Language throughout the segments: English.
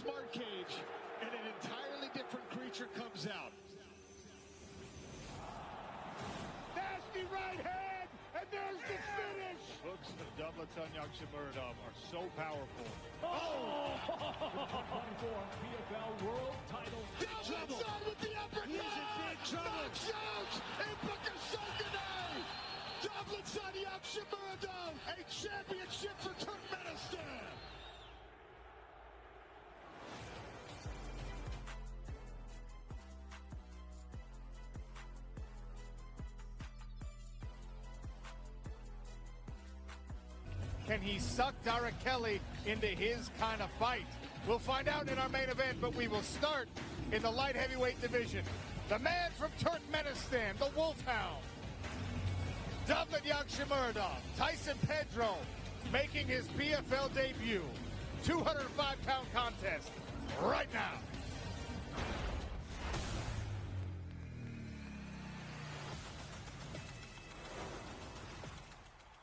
smart cage, and an entirely different creature comes out. Nasty right hand, and there's the finish. Hooks from Довлетжан Ягшимурадov are so powerful. Oh! 24 PFL World Title. Dovletjan with the uppercut. He's in big trouble. Knocks out Dovletjan Ягшимуradov, a championship for Turkmenistan. Can he suck Dara Kelly into his kind of fight? We'll find out in our main event, but we will start in the light heavyweight division. The man from Turkmenistan, the Wolfhound, Довлетжан Ягшимуradov. Tyson Pedro making his PFL debut. 205-pound contest right now.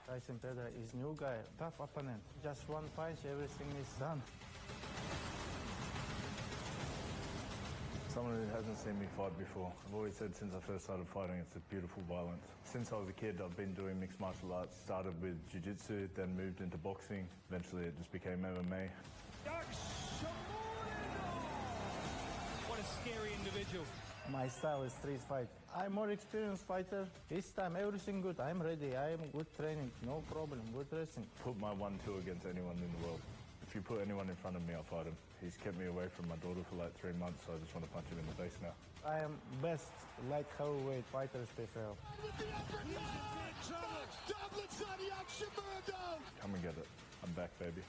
Tyson Pedro is new guy, tough opponent. Just one punch, everything is done. Someone who hasn't seen me fight before. I've always said since I first started fighting, it's a beautiful violence. Since I was a kid, I've been doing mixed martial arts. Started with jiu-jitsu, then moved into boxing. Eventually, it just became MMA. What a scary individual. My style is street fight. I'm more experienced fighter. This time everything good. I'm ready. I am good training. No problem. Good wrestling. Put my 1-2 against anyone in the world. If you put anyone in front of me, I'll fight him. He's kept me away from my daughter for like 3 months, so I just want to punch him in the face now. I am best light heavyweight fighters PFL. Come and get it. I'm back, baby.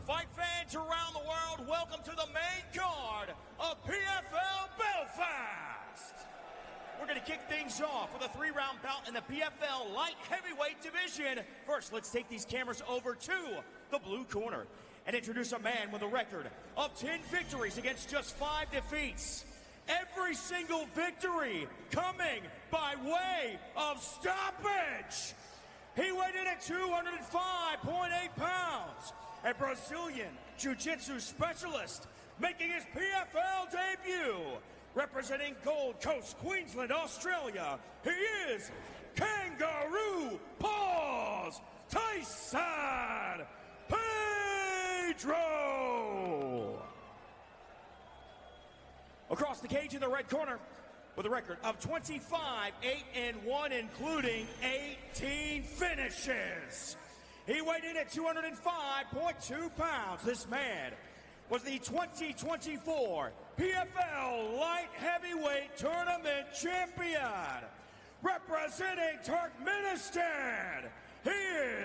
Fight fans around the world, welcome to the main card of PFL Belfast. We're going to kick things off with a 3-round bout in the PFL light heavyweight division. First, let's take these cameras over to the blue corner and introduce a man with a record of 10 victories against just 5 defeats. Every single victory coming by way of stoppage. He weighed in at 205.8 pounds. A Brazilian Jiu-Jitsu specialist making his PFL debut. Representing Gold Coast, Queensland, Australia, he is Kangaroo Paws Tyson Pedro. Across the cage in the red corner, with a record of 25, 8-1, including 18 finishes. He weighed in at 205.2 pounds. This man was the 2024 PFL Light Heavyweight Tournament champion. Representing Turkmenistan, he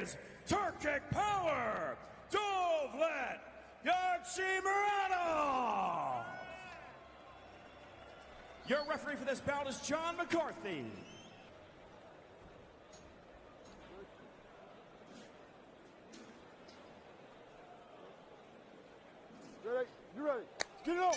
is Turkic Power, Dovletjan Ягшимурадov. Your referee for this bout is John McCarthy. Ready? You ready? Get it on!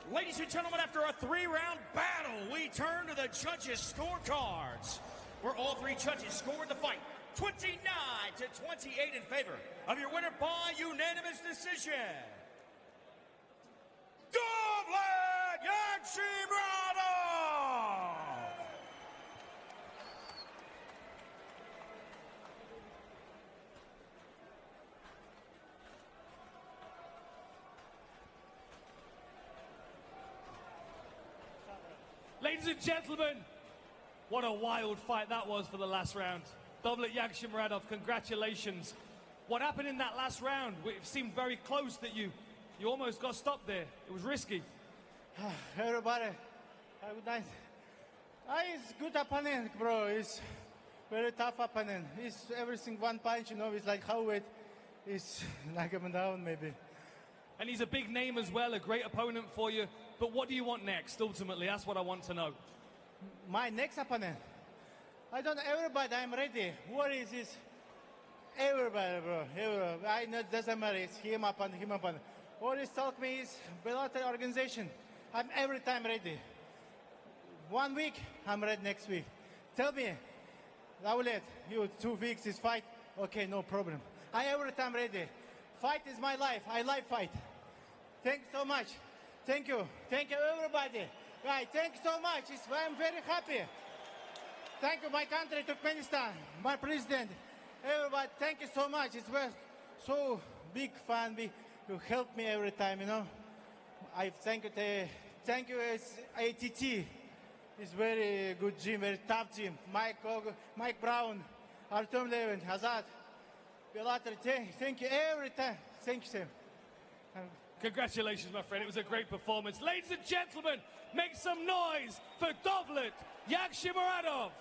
Ladies and gentlemen, after a three-round battle, we turn to the judges' scorecards, where all three judges scored the fight 29-28 in favor of your winner by unanimous decision, Dovlετjan Ягшимурадов! Ladies and gentlemen, what a wild fight that was for the last round. Dovlετjan Ягшимурадов, congratulations. What happened in that last round? It seemed very close that you almost got stopped there. It was risky. Everybody, have a good night. It's good opponent, bro. It's very tough opponent. It's everything one punch, you know. It's like how it is knock him down, maybe. And he's a big name as well, a great opponent for you. But what do you want next, ultimately? That's what I want to know. My next opponent, I don't know, everybody, I'm ready. What is this? Everybody, bro. Everybody. I know it doesn't matter. It's him upon him upon. What is talk me is Bellator organization. I'm every time ready. 1 week, I'm ready next week. Tell me, Dovlet, you 2 weeks is fight? Okay, no problem. I every time ready. Fight is my life. I like fight. Thank you so much. Thank you. Thank you, everybody. Right, thank you so much. I'm very happy. Thank you, my country, Turkmenistan, my president, everybody. Thank you so much. It's so big fun. You help me every time, you know. I thank you. Thank you, ATT. It's very good gym, very tough gym. Mike Brown, Artem Levin, Azad, Bellator. Thank you every time. Thank you, Sam. Congratulations, my friend. It was a great performance. Ladies and gentlemen, make some noise for Dovlετjan Ягшимурадов.